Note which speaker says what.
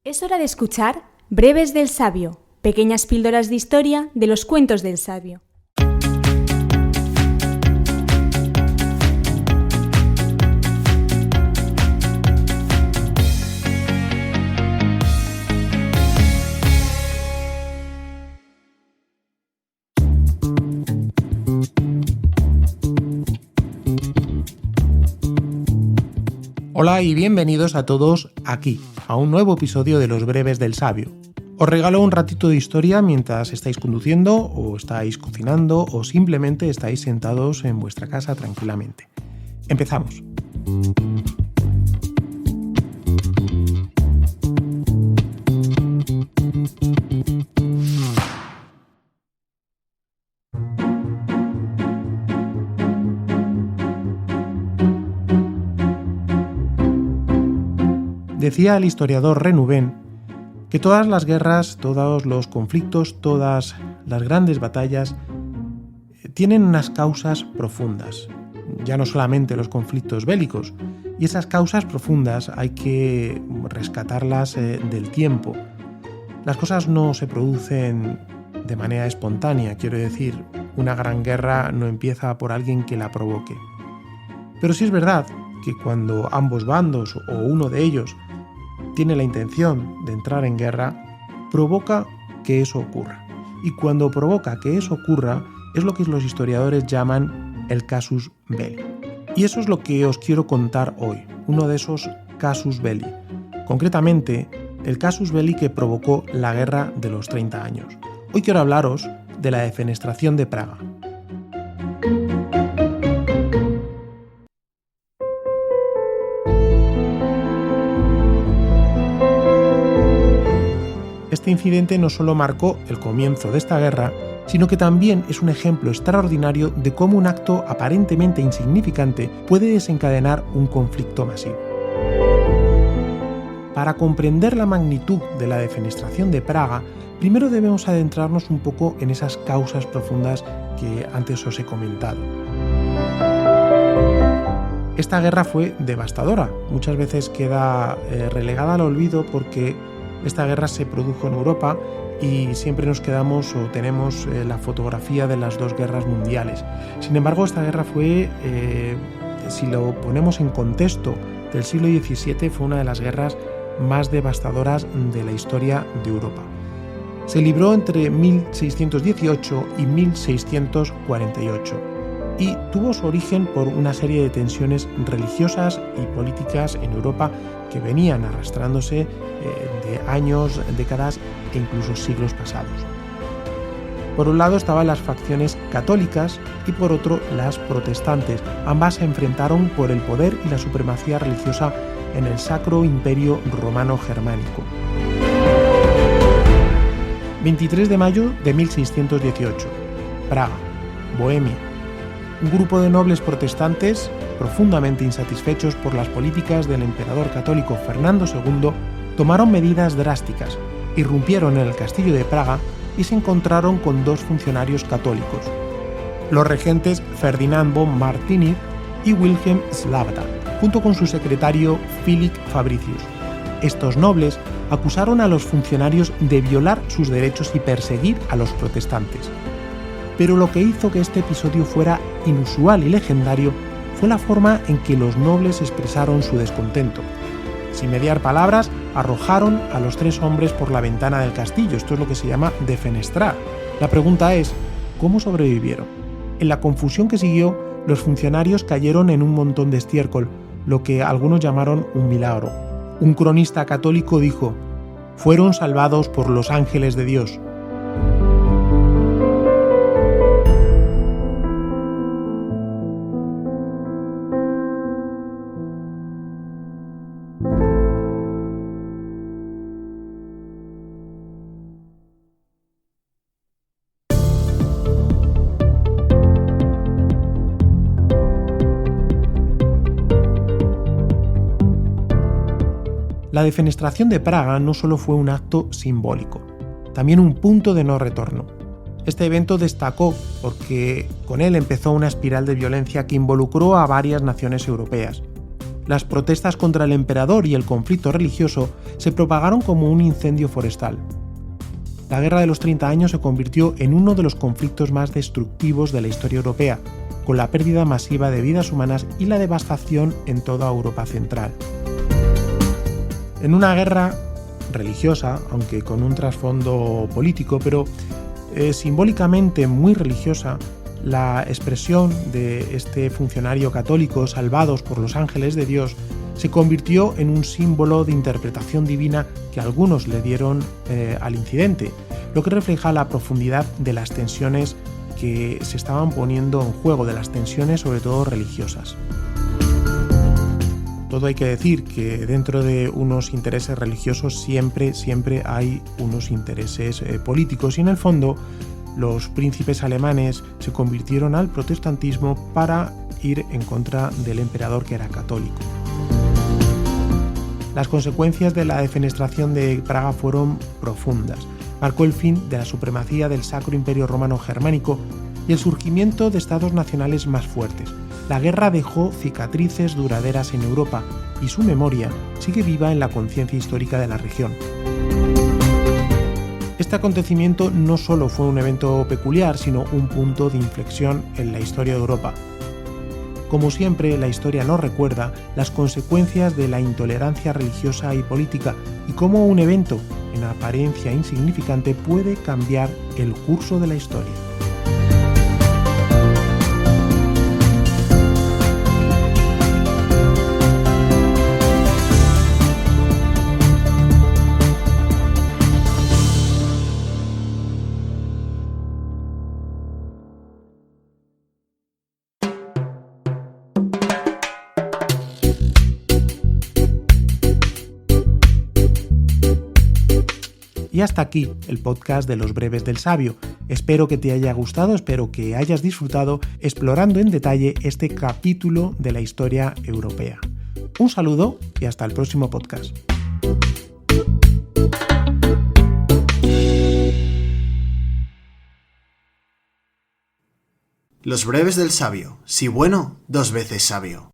Speaker 1: Es hora de escuchar Breves del Sabio, pequeñas píldoras de historia de los cuentos del sabio.
Speaker 2: Hola y bienvenidos a todos aquí, a un nuevo episodio de Los Breves del Sabio. Os regalo un ratito de historia mientras estáis conduciendo o estáis cocinando o simplemente estáis sentados en vuestra casa tranquilamente. Empezamos. Decía el historiador Renouven que todas las guerras, todos los conflictos, todas las grandes batallas tienen unas causas profundas, ya no solamente los conflictos bélicos, y esas causas profundas hay que rescatarlas del tiempo. Las cosas no se producen de manera espontánea, quiero decir, una gran guerra no empieza por alguien que la provoque. Pero sí es verdad que cuando ambos bandos o uno de ellos tiene la intención de entrar en guerra, provoca que eso ocurra. Y cuando provoca que eso ocurra, es lo que los historiadores llaman el casus belli. Y eso es lo que os quiero contar hoy, uno de esos casus belli. Concretamente, el casus belli que provocó la Guerra de los 30 años. Hoy quiero hablaros de la defenestración de Praga. Este incidente no solo marcó el comienzo de esta guerra, sino que también es un ejemplo extraordinario de cómo un acto aparentemente insignificante puede desencadenar un conflicto masivo. Para comprender la magnitud de la defenestración de Praga, primero debemos adentrarnos un poco en esas causas profundas que antes os he comentado. Esta guerra fue devastadora, muchas veces queda relegada al olvido porque esta guerra se produjo en Europa y siempre nos quedamos o tenemos la fotografía de las dos guerras mundiales. Sin embargo, esta guerra fue, si lo ponemos en contexto del siglo XVII, fue una de las guerras más devastadoras de la historia de Europa. Se libró entre 1618 y 1648 y tuvo su origen por una serie de tensiones religiosas y políticas en Europa que venían arrastrándose de años, décadas e incluso siglos pasados. Por un lado estaban las facciones católicas y por otro las protestantes. Ambas se enfrentaron por el poder y la supremacía religiosa en el Sacro Imperio Romano Germánico. 23 de mayo de 1618. Praga, Bohemia. Un grupo de nobles protestantes, profundamente insatisfechos por las políticas del emperador católico Fernando II, tomaron medidas drásticas, irrumpieron en el castillo de Praga y se encontraron con dos funcionarios católicos, los regentes Ferdinand von Martini y Wilhelm Slavata, junto con su secretario Philipp Fabricius. Estos nobles acusaron a los funcionarios de violar sus derechos y perseguir a los protestantes. Pero lo que hizo que este episodio fuera inusual y legendario fue la forma en que los nobles expresaron su descontento. Sin mediar palabras, arrojaron a los tres hombres por la ventana del castillo. Esto es lo que se llama defenestrar. La pregunta es, ¿cómo sobrevivieron? En la confusión que siguió, los funcionarios cayeron en un montón de estiércol, lo que algunos llamaron un milagro. Un cronista católico dijo: «Fueron salvados por los ángeles de Dios». La defenestración de Praga no solo fue un acto simbólico, también un punto de no retorno. Este evento destacó porque con él empezó una espiral de violencia que involucró a varias naciones europeas. Las protestas contra el emperador y el conflicto religioso se propagaron como un incendio forestal. La Guerra de los 30 años se convirtió en uno de los conflictos más destructivos de la historia europea, con la pérdida masiva de vidas humanas y la devastación en toda Europa central. En una guerra religiosa, aunque con un trasfondo político, pero simbólicamente muy religiosa, la expresión de este funcionario católico salvados por los ángeles de Dios se convirtió en un símbolo de interpretación divina que algunos le dieron al incidente, lo que refleja la profundidad de las tensiones que se estaban poniendo en juego, de las tensiones sobre todo religiosas. Todo hay que decir que dentro de unos intereses religiosos siempre hay unos intereses políticos, y en el fondo los príncipes alemanes se convirtieron al protestantismo para ir en contra del emperador, que era católico. Las consecuencias de la defenestración de Praga fueron profundas. Marcó el fin de la supremacía del Sacro Imperio Romano Germánico y el surgimiento de estados nacionales más fuertes. La guerra dejó cicatrices duraderas en Europa y su memoria sigue viva en la conciencia histórica de la región. Este acontecimiento no solo fue un evento peculiar, sino un punto de inflexión en la historia de Europa. Como siempre, la historia nos recuerda las consecuencias de la intolerancia religiosa y política y cómo un evento en apariencia insignificante puede cambiar el curso de la historia. Y hasta aquí el podcast de Los Breves del Sabio. Espero que te haya gustado, espero que hayas disfrutado explorando en detalle este capítulo de la historia europea. Un saludo y hasta el próximo podcast.
Speaker 3: Los Breves del Sabio. Si bueno, 2 veces sabio.